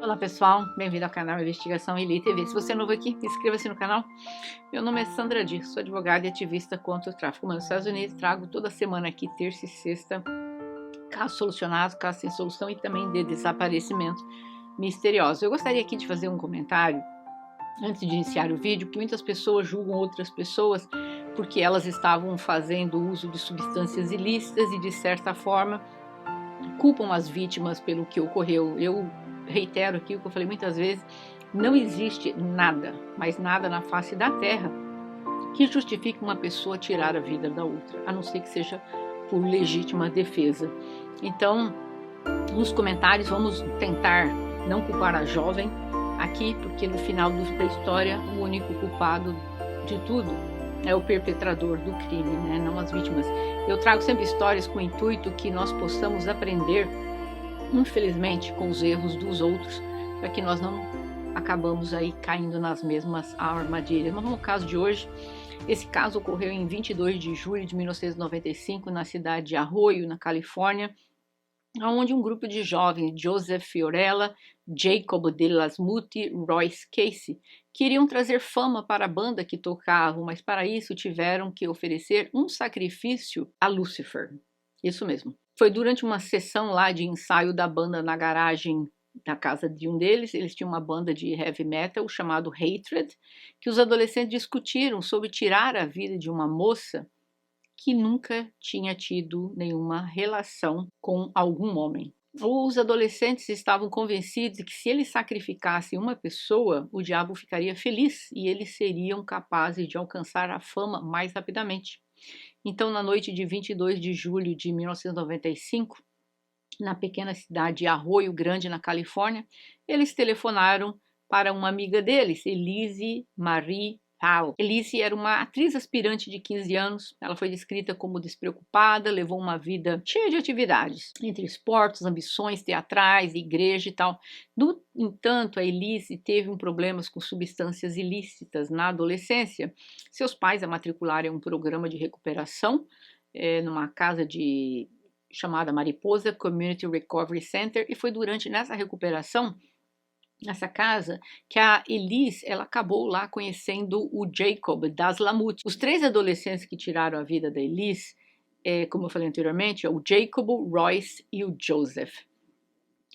Olá pessoal, bem-vindo ao canal Investigação Eli TV. Se você é novo aqui, inscreva-se no canal. Meu nome é Sandra Dias, sou advogada e ativista contra o tráfico humano nos Estados Unidos. Trago toda semana aqui, terça e sexta, casos solucionados, casos sem solução e também de desaparecimento misterioso. Eu gostaria aqui de fazer um comentário, antes de iniciar o vídeo, que muitas pessoas julgam outras pessoas porque elas estavam fazendo uso de substâncias ilícitas e, de certa forma, culpam as vítimas pelo que ocorreu. Eu reitero aqui o que eu falei muitas vezes: não existe nada, mas nada na face da terra que justifique uma pessoa tirar a vida da outra, a não ser que seja por legítima defesa. Então, nos comentários, vamos tentar não culpar a jovem aqui, porque no final da história, o único culpado de tudo é o perpetrador do crime, né? Não as vítimas. Eu trago sempre histórias com o intuito que nós possamos aprender, infelizmente, com os erros dos outros, para que nós não acabamos aí caindo nas mesmas armadilhas. Mas no caso de hoje, esse caso ocorreu em 22 de julho de 1995, na cidade de Arroyo, na Califórnia, onde um grupo de jovens, Joseph Fiorella, Jacob de Lasmuti, Royce Casey, queriam trazer fama para a banda que tocavam, mas para isso tiveram que oferecer um sacrifício a Lúcifer. Isso mesmo. Foi durante uma sessão lá de ensaio da banda na garagem da casa de um deles. Eles tinham uma banda de heavy metal chamado Hatred, que os adolescentes discutiram sobre tirar a vida de uma moça que nunca tinha tido nenhuma relação com algum homem. Os adolescentes estavam convencidos de que se eles sacrificassem uma pessoa, o diabo ficaria feliz e eles seriam capazes de alcançar a fama mais rapidamente. Então, na noite de 22 de julho de 1995, na pequena cidade de Arroyo Grande, na Califórnia, eles telefonaram para uma amiga deles, Elise Marie Powell. Elise era uma atriz aspirante de 15 anos. Ela foi descrita como despreocupada, levou uma vida cheia de atividades, entre esportes, ambições teatrais, igreja e tal. No entanto, a Elise teve problemas com substâncias ilícitas na adolescência. Seus pais a matricularam em um programa de recuperação numa casa chamada Mariposa Community Recovery Center, e foi durante nessa recuperação, nessa casa, que a Elise ela acabou lá conhecendo o Jacob das Lamut. Os três adolescentes que tiraram a vida da Elise, como eu falei anteriormente, é o Jacob, o Royce e o Joseph.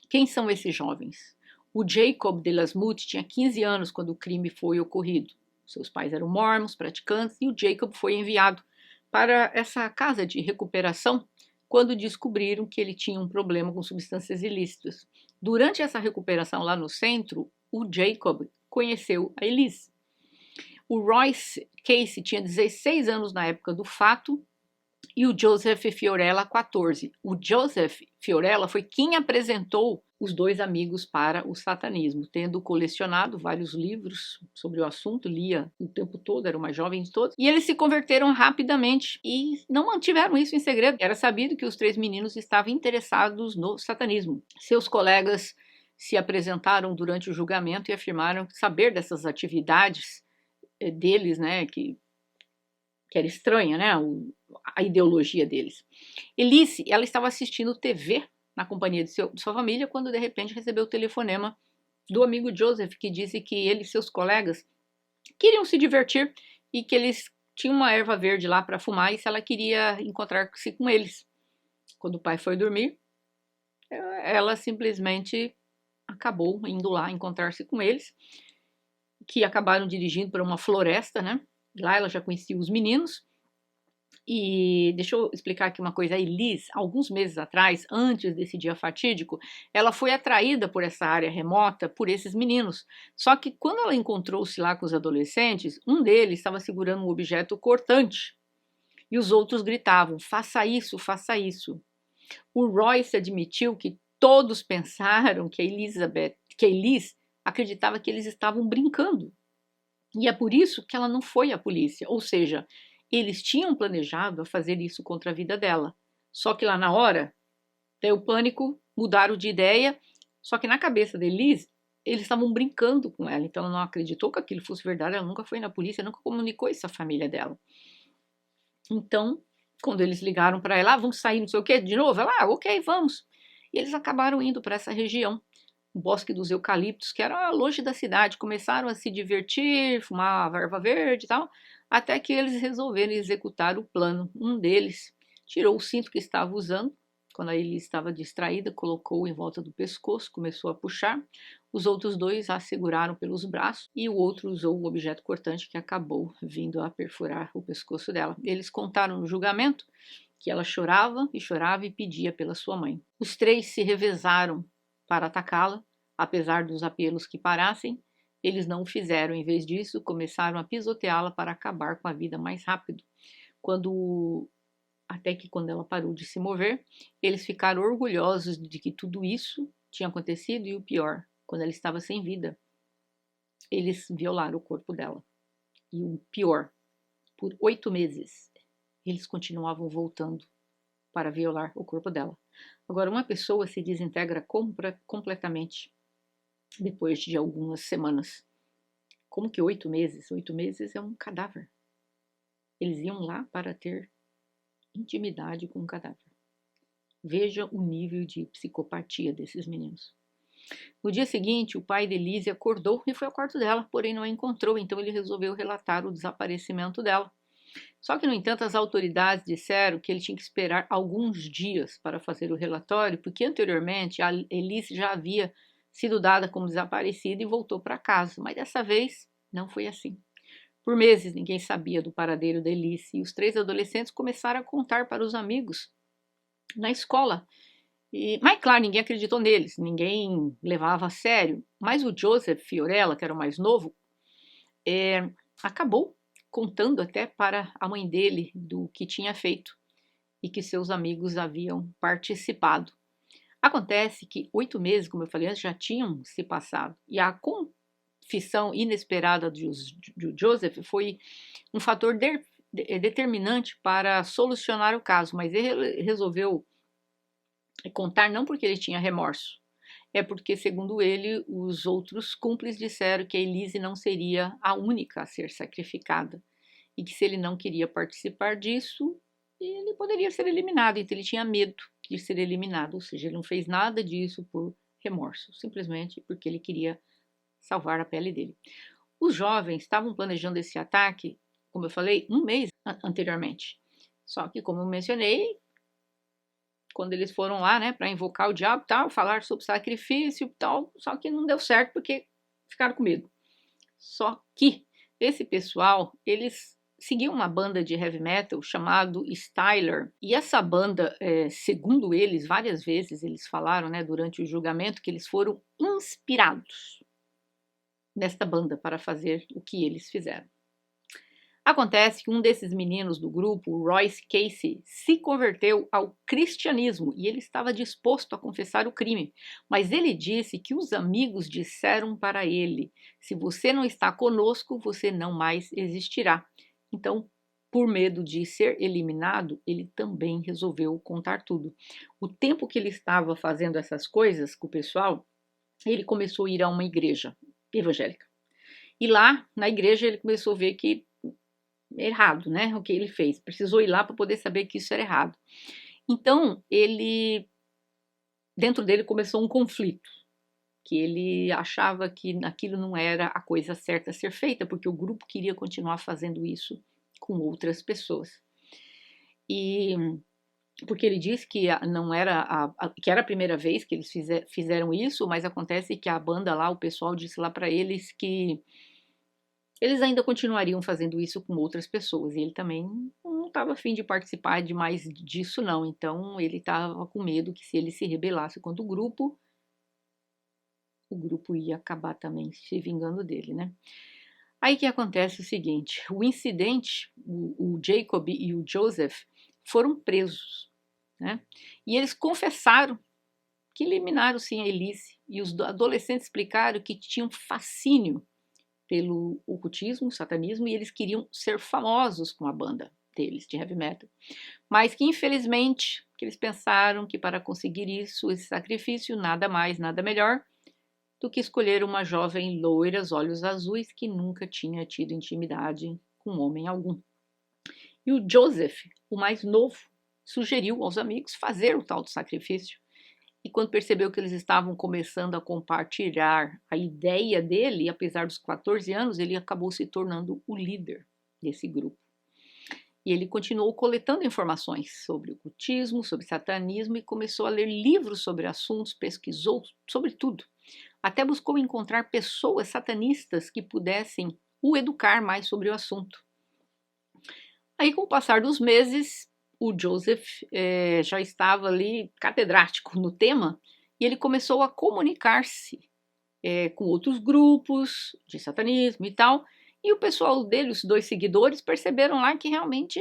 Quem são esses jovens? O Jacob de Lasmuti tinha 15 anos quando o crime foi ocorrido. Seus pais eram mormons, praticantes, e o Jacob foi enviado para essa casa de recuperação quando descobriram que ele tinha um problema com substâncias ilícitas. Durante essa recuperação lá no centro, o Jacob conheceu a Elise. O Royce Casey tinha 16 anos na época do fato e o Joseph Fiorella 14. O Joseph Fiorella foi quem apresentou os dois amigos para o satanismo, tendo colecionado vários livros sobre o assunto, lia o tempo todo, era uma jovem de todos, e eles se converteram rapidamente e não mantiveram isso em segredo. Era sabido que os três meninos estavam interessados no satanismo. Seus colegas se apresentaram durante o julgamento e afirmaram saber dessas atividades deles, né, que era estranha, né, a ideologia deles. Elise, ela estava assistindo TV na companhia de sua família, quando de repente recebeu o telefonema do amigo Joseph, que disse que ele e seus colegas queriam se divertir e que eles tinham uma erva verde lá para fumar e se ela queria encontrar-se com eles. Quando o pai foi dormir, ela simplesmente acabou indo lá encontrar-se com eles, que acabaram dirigindo para uma floresta, né? Lá ela já conhecia os meninos. E deixa eu explicar aqui uma coisa. A Elise, alguns meses atrás, antes desse dia fatídico, ela foi atraída por essa área remota por esses meninos. Só que quando ela encontrou-se lá com os adolescentes, um deles estava segurando um objeto cortante e os outros gritavam: faça isso, faça isso. O Royce admitiu que todos pensaram que a Elise acreditava que eles estavam brincando. E é por isso que ela não foi à polícia, ou seja, eles tinham planejado fazer isso contra a vida dela. Só que lá na hora, deu pânico, mudaram de ideia, só que na cabeça da Elise, eles estavam brincando com ela, então ela não acreditou que aquilo fosse verdade, ela nunca foi na polícia, nunca comunicou isso à família dela. Então, quando eles ligaram para ela, vamos sair, não sei o que, de novo, ela, ok, vamos. E eles acabaram indo para essa região o bosque dos eucaliptos, que era longe da cidade. Começaram a se divertir, fumar erva verde e tal, até que eles resolveram executar o plano. Um deles tirou o cinto que estava usando, quando ele estava distraída, colocou em volta do pescoço, começou a puxar. Os outros dois a seguraram pelos braços e o outro usou o objeto cortante que acabou vindo a perfurar o pescoço dela. Eles contaram no julgamento que ela chorava e pedia pela sua mãe. Os três se revezaram para atacá-la, apesar dos apelos que parassem. Eles não o fizeram. Em vez disso, começaram a pisoteá-la para acabar com a vida mais rápido. Até que quando ela parou de se mover, eles ficaram orgulhosos de que tudo isso tinha acontecido e o pior, quando ela estava sem vida, eles violaram o corpo dela. E o pior, por 8 meses, eles continuavam voltando para violar o corpo dela. Agora, uma pessoa se desintegra completamente depois de algumas semanas. Como que 8 meses? 8 meses é um cadáver. Eles iam lá para ter intimidade com o cadáver. Veja o nível de psicopatia desses meninos. No dia seguinte, o pai de Elise acordou e foi ao quarto dela, porém não a encontrou, então ele resolveu relatar o desaparecimento dela. Só que, no entanto, as autoridades disseram que ele tinha que esperar alguns dias para fazer o relatório, porque anteriormente a Elise já havia sido dada como desaparecida e voltou para casa, mas dessa vez não foi assim. Por meses ninguém sabia do paradeiro da Elise e os 3 adolescentes começaram a contar para os amigos na escola. Mas claro, ninguém acreditou neles, ninguém levava a sério. Mas o Joseph Fiorella, que era o mais novo, acabou contando até para a mãe dele do que tinha feito e que seus amigos haviam participado. Acontece que 8 meses, como eu falei antes, já tinham se passado e a confissão inesperada do Joseph foi um fator determinante para solucionar o caso, mas ele resolveu contar não porque ele tinha remorso, é porque, segundo ele, os outros cúmplices disseram que a Elise não seria a única a ser sacrificada e que se ele não queria participar disso, ele poderia ser eliminado, então ele tinha medo de ser eliminado, ou seja, ele não fez nada disso por remorso, simplesmente porque ele queria salvar a pele dele. Os jovens estavam planejando esse ataque, como eu falei, um mês anteriormente, só que, como eu mencionei, quando eles foram lá, né, para invocar o diabo e tal, falar sobre sacrifício e tal, só que não deu certo porque ficaram com medo. Só que esse pessoal, eles seguiam uma banda de heavy metal chamado Styler, e essa banda, segundo eles, várias vezes eles falaram, né, durante o julgamento, que eles foram inspirados nesta banda para fazer o que eles fizeram. Acontece que um desses meninos do grupo, o Royce Casey, se converteu ao cristianismo e ele estava disposto a confessar o crime, mas ele disse que os amigos disseram para ele: se você não está conosco, você não mais existirá. Então, por medo de ser eliminado, ele também resolveu contar tudo. O tempo que ele estava fazendo essas coisas com o pessoal, ele começou a ir a uma igreja evangélica. E lá, na igreja, ele começou a ver que errado, né? O que ele fez. Precisou ir lá para poder saber que isso era errado. Então, dentro dele começou um conflito, que ele achava que aquilo não era a coisa certa a ser feita, porque o grupo queria continuar fazendo isso com outras pessoas. E porque ele disse que não era que era a primeira vez que eles fizeram isso, mas acontece que a banda lá, o pessoal disse lá para eles que eles ainda continuariam fazendo isso com outras pessoas, e ele também não estava a fim de participar de mais disso não, então ele estava com medo que se ele se rebelasse contra o grupo ia acabar também se vingando dele, né? Aí que acontece o seguinte, o incidente, o Jacob e o Joseph foram presos, né? E eles confessaram que eliminaram sim a Elise, e os adolescentes explicaram que tinham fascínio pelo ocultismo, satanismo, e eles queriam ser famosos com a banda deles de heavy metal. Mas que, infelizmente, que eles pensaram que para conseguir isso, esse sacrifício, nada mais, nada melhor do que escolher uma jovem loira, olhos azuis, que nunca tinha tido intimidade com homem algum. E o Joseph, o mais novo, sugeriu aos amigos fazer o tal do sacrifício. e quando percebeu que eles estavam começando a compartilhar a ideia dele, apesar dos 14 anos, ele acabou se tornando o líder desse grupo. E ele continuou coletando informações sobre ocultismo, sobre satanismo e começou a ler livros sobre assuntos, pesquisou sobre tudo. Até buscou encontrar pessoas satanistas que pudessem o educar mais sobre o assunto. Aí, com o passar dos meses, o Joseph já estava ali catedrático no tema e ele começou a comunicar-se com outros grupos de satanismo e tal. E o pessoal dele, os 2 seguidores, perceberam lá que realmente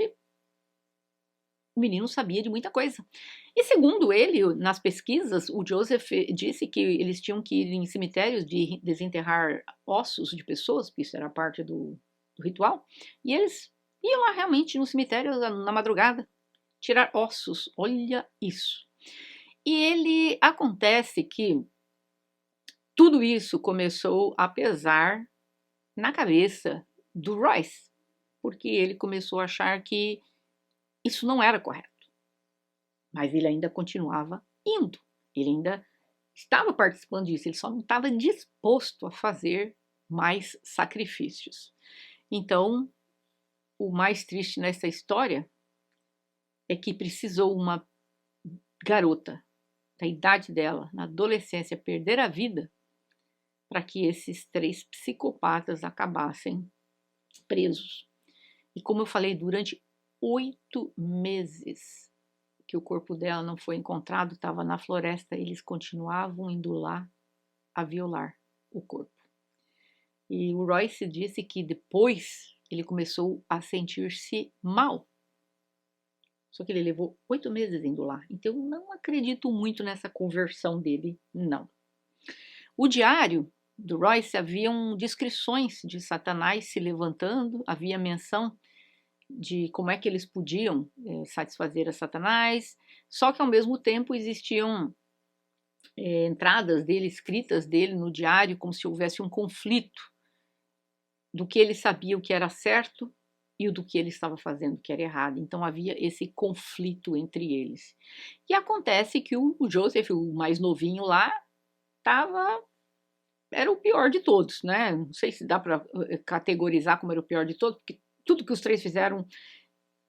o menino sabia de muita coisa. E segundo ele, nas pesquisas, o Joseph disse que eles tinham que ir em cemitérios de desenterrar ossos de pessoas, porque isso era parte do ritual, e eles iam lá realmente no cemitério na madrugada, tirar ossos, olha isso. E acontece que tudo isso começou a pesar na cabeça do Royce, porque ele começou a achar que isso não era correto. Mas ele ainda continuava indo, ele ainda estava participando disso, ele só não estava disposto a fazer mais sacrifícios. Então, o mais triste nessa história é que precisou uma garota da idade dela, na adolescência, perder a vida para que esses 3 psicopatas acabassem presos. E como eu falei, durante 8 meses que o corpo dela não foi encontrado, estava na floresta, eles continuavam indo lá a violar o corpo. E o Royce disse que depois ele começou a sentir-se mal. Só que ele levou 8 meses indo lá. Então eu não acredito muito nessa conversão dele, não. O diário do Royce haviam descrições de Satanás se levantando, havia menção de como é que eles podiam satisfazer a Satanás, só que ao mesmo tempo existiam entradas dele, escritas dele no diário, como se houvesse um conflito do que ele sabia o que era certo e do que ele estava fazendo que era errado. Então havia esse conflito entre eles. E acontece que o Joseph, o mais novinho lá, era o pior de todos, né? Não sei se dá para categorizar como era o pior de todos, porque tudo que os 3 fizeram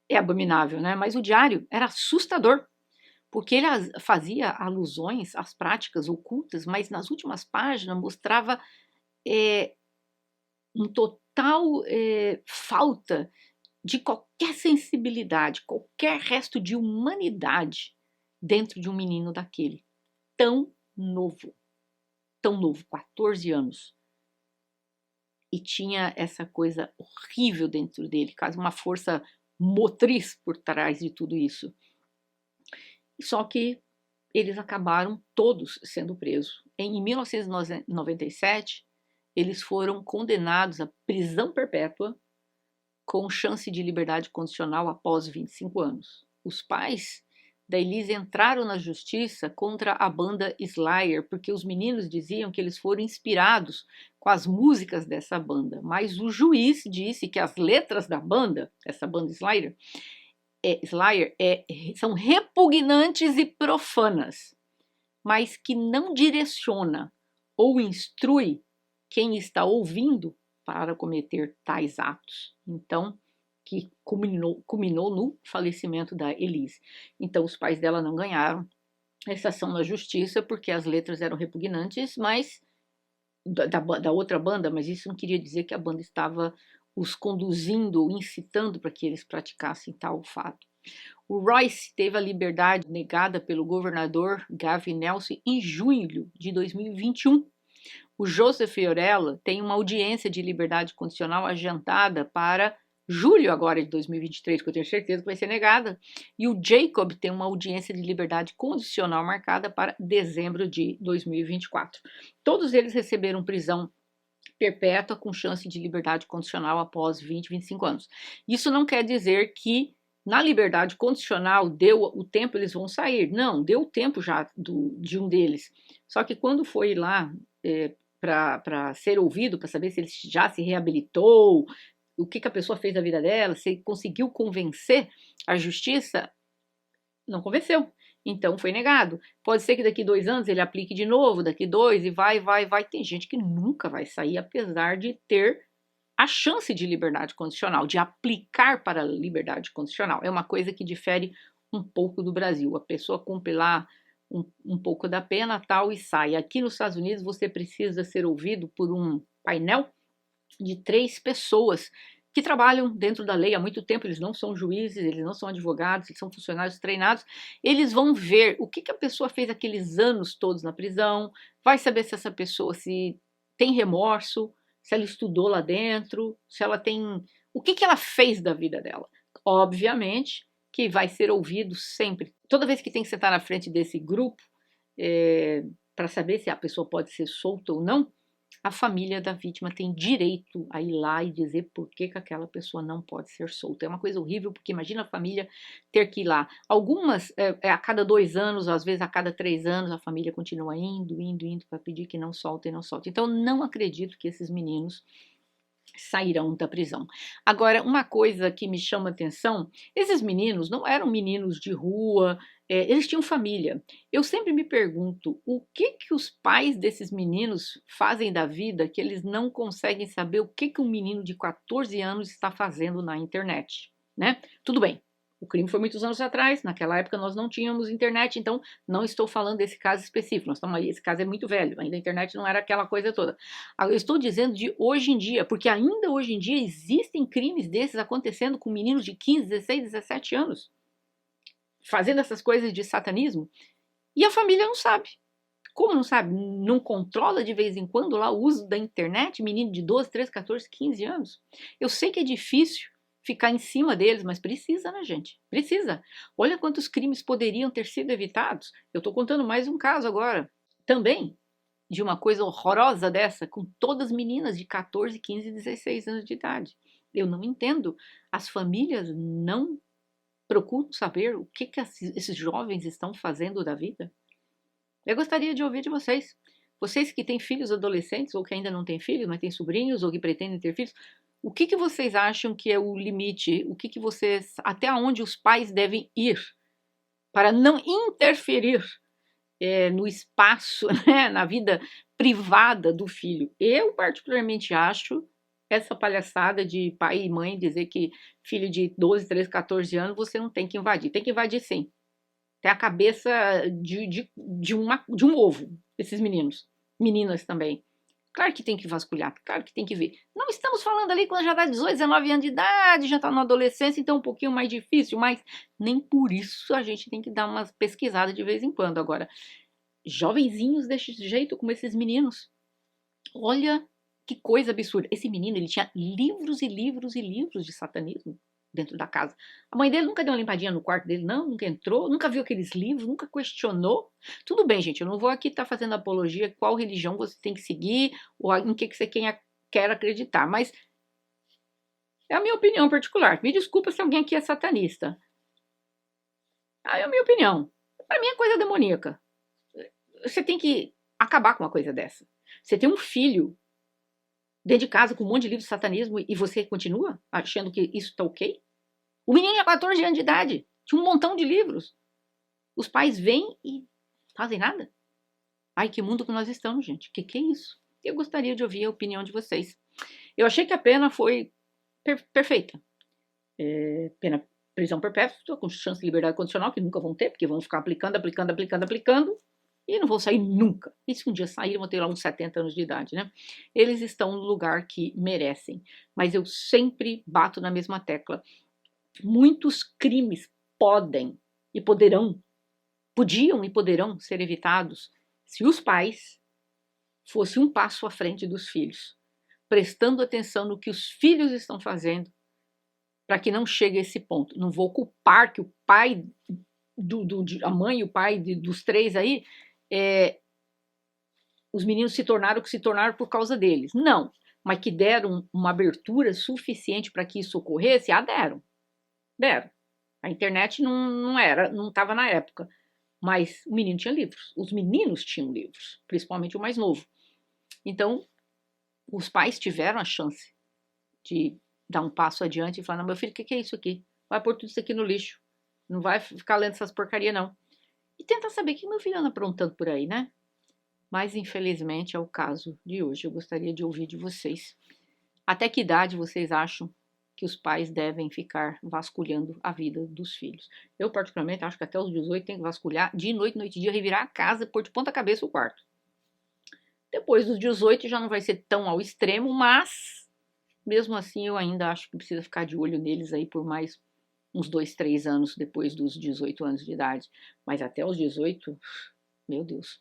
é abominável, né? Mas o diário era assustador, porque ele fazia alusões às práticas ocultas, mas nas últimas páginas mostrava um total falta de qualquer sensibilidade, qualquer resto de humanidade dentro de um menino daquele, tão novo, 14 anos. E tinha essa coisa horrível dentro dele, quase uma força motriz por trás de tudo isso. Só que eles acabaram todos sendo presos. Em 1997, eles foram condenados à prisão perpétua com chance de liberdade condicional após 25 anos. Os pais da Elise entraram na justiça contra a banda Slayer, porque os meninos diziam que eles foram inspirados com as músicas dessa banda, mas o juiz disse que as letras da banda, essa banda Slayer, são repugnantes e profanas, mas que não direciona ou instrui quem está ouvindo para cometer tais atos. Então, que culminou no falecimento da Elise. Então, os pais dela não ganharam essa ação na justiça porque as letras eram repugnantes, mas da outra banda, mas isso não queria dizer que a banda estava os conduzindo ou incitando para que eles praticassem tal fato. O Royce teve a liberdade negada pelo governador Gavin Nelson em junho de 2021. O Joseph Fiorello tem uma audiência de liberdade condicional agendada para julho agora de 2023, que eu tenho certeza que vai ser negada. E o Jacob tem uma audiência de liberdade condicional marcada para dezembro de 2024. Todos eles receberam prisão perpétua com chance de liberdade condicional após 20, 25 anos. Isso não quer dizer que na liberdade condicional deu o tempo, eles vão sair. Não, deu o tempo já de um deles. Só que quando foi lá para ser ouvido, para saber se ele já se reabilitou, o que a pessoa fez da vida dela, se conseguiu convencer a justiça, não convenceu. Então foi negado. Pode ser que daqui 2 anos ele aplique de novo, daqui 2 e vai. Tem gente que nunca vai sair, apesar de ter a chance de liberdade condicional, de aplicar para a liberdade condicional. É uma coisa que difere um pouco do Brasil. A pessoa cumpre lá um pouco da pena tal e sai. Aqui nos Estados Unidos você precisa ser ouvido por um painel de 3 pessoas que trabalham dentro da lei há muito tempo. Eles não são juízes, eles não são advogados, eles são funcionários treinados. Eles vão ver o que a pessoa fez aqueles anos todos na prisão, vai saber se essa pessoa se tem remorso, se ela estudou lá dentro, se ela tem... O que ela fez da vida dela. Obviamente que vai ser ouvido sempre. Toda vez que tem que sentar na frente desse grupo, para saber se a pessoa pode ser solta ou não, a família da vítima tem direito a ir lá e dizer por que aquela pessoa não pode ser solta. É uma coisa horrível, porque imagina a família ter que ir lá. Algumas, a cada 2 anos, às vezes a cada 3 anos, a família continua indo para pedir que não soltem, não soltem. Então, não acredito que esses meninos sairão da prisão. Agora, uma coisa que me chama a atenção, esses meninos não eram meninos de rua, eles tinham família. Eu sempre me pergunto, o que os pais desses meninos fazem da vida que eles não conseguem saber o que um menino de 14 anos está fazendo na internet, né? Tudo bem, o crime foi muitos anos atrás, naquela época nós não tínhamos internet, então não estou falando desse caso específico, esse caso é muito velho, ainda a internet não era aquela coisa toda. Eu estou dizendo de hoje em dia, porque ainda hoje em dia existem crimes desses acontecendo com meninos de 15, 16, 17 anos, fazendo essas coisas de satanismo, e a família não sabe. Como não sabe? Não controla de vez em quando lá o uso da internet, menino de 12, 13, 14, 15 anos. Eu sei que é difícil ficar em cima deles, mas precisa, né, gente? Precisa. Olha quantos crimes poderiam ter sido evitados. Eu estou contando mais um caso agora. Também de uma coisa horrorosa dessa, com todas meninas de 14, 15, 16 anos de idade. Eu não entendo. As famílias não procuram saber o que esses jovens estão fazendo da vida. Eu gostaria de ouvir de vocês. Vocês que têm filhos adolescentes, ou que ainda não têm filhos, mas têm sobrinhos, ou que pretendem ter filhos, o que vocês acham que é o limite? O que vocês, até onde os pais devem ir para não interferir no espaço, né, na vida privada do filho? Eu particularmente acho essa palhaçada de pai e mãe dizer que filho de 12, 13, 14 anos você não tem que invadir. Tem que invadir sim. Tem a cabeça de um ovo, esses meninos. Meninas também. Claro que tem que vasculhar, claro que tem que ver. Não estamos falando ali quando já dá 18, 19 anos de idade, já está na adolescência, então é um pouquinho mais difícil, mas nem por isso a gente tem que dar umas pesquisadas de vez em quando. Agora, jovenzinhos desse jeito, como esses meninos, olha que coisa absurda. Esse menino, ele tinha livros e livros e livros de satanismo dentro da casa. A mãe dele nunca deu uma limpadinha no quarto dele, não, nunca entrou, nunca viu aqueles livros, nunca questionou. Tudo bem, gente, eu não vou aqui estar fazendo apologia qual religião você tem que seguir ou em que você quer acreditar, mas é a minha opinião particular. Me desculpa se alguém aqui é satanista. É a minha opinião. Para mim é coisa demoníaca. Você tem que acabar com uma coisa dessa. Você tem um filho dentro de casa com um monte de livro de satanismo e você continua achando que isso tá ok? O menino tinha 14 anos de idade, tinha um montão de livros. Os pais vêm e fazem nada. Ai, que mundo que nós estamos, gente. Que é isso? Eu gostaria de ouvir a opinião de vocês. Eu achei que a pena foi perfeita. Pena prisão perpétua, com chance de liberdade condicional, que nunca vão ter, porque vão ficar aplicando, e não vão sair nunca. E se um dia saírem, vão ter lá uns 70 anos de idade, né? Eles estão no lugar que merecem. Mas eu sempre bato na mesma tecla. Muitos crimes podiam e poderão ser evitados se os pais fossem um passo à frente dos filhos, prestando atenção no que os filhos estão fazendo para que não chegue a esse ponto. Não vou culpar que o pai, a mãe e o pai dos 3 aí, os meninos se tornaram o que se tornaram por causa deles. Não, mas que deram uma abertura suficiente para que isso ocorresse, deram. A internet não estava na época, mas o menino tinha livros. Os meninos tinham livros, principalmente o mais novo. Então, os pais tiveram a chance de dar um passo adiante e falar: não, meu filho, o que é isso aqui? Vai pôr tudo isso aqui no lixo. Não vai ficar lendo essas porcarias, não. e tentar saber o que meu filho anda aprontando por aí, né? Mas infelizmente é o caso de hoje. Eu gostaria de ouvir de vocês. Até que idade vocês acham que os pais devem ficar vasculhando a vida dos filhos? Eu, particularmente, acho que até os 18 tem que vasculhar de noite, noite e dia, revirar a casa, pôr de ponta cabeça o quarto. Depois dos 18 já não vai ser tão ao extremo, mas mesmo assim eu ainda acho que precisa ficar de olho neles aí por mais uns 2, 3 anos depois dos 18 anos de idade. Mas até os 18, meu Deus.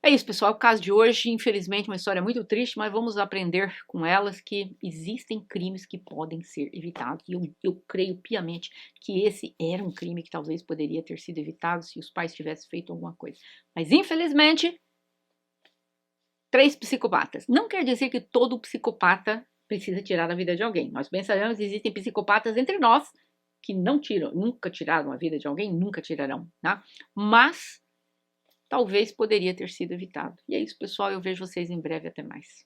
É isso, pessoal. O caso de hoje, infelizmente, uma história muito triste, mas vamos aprender com elas que existem crimes que podem ser evitados. E eu creio piamente que esse era um crime que talvez poderia ter sido evitado se os pais tivessem feito alguma coisa. Mas, infelizmente, 3 psicopatas. Não quer dizer que todo psicopata precisa tirar a vida de alguém. Nós bem sabemos que existem psicopatas entre nós que não tiram, nunca tiraram a vida de alguém, nunca tirarão, tá? Mas talvez poderia ter sido evitado. E é isso, pessoal. Eu vejo vocês em breve. Até mais.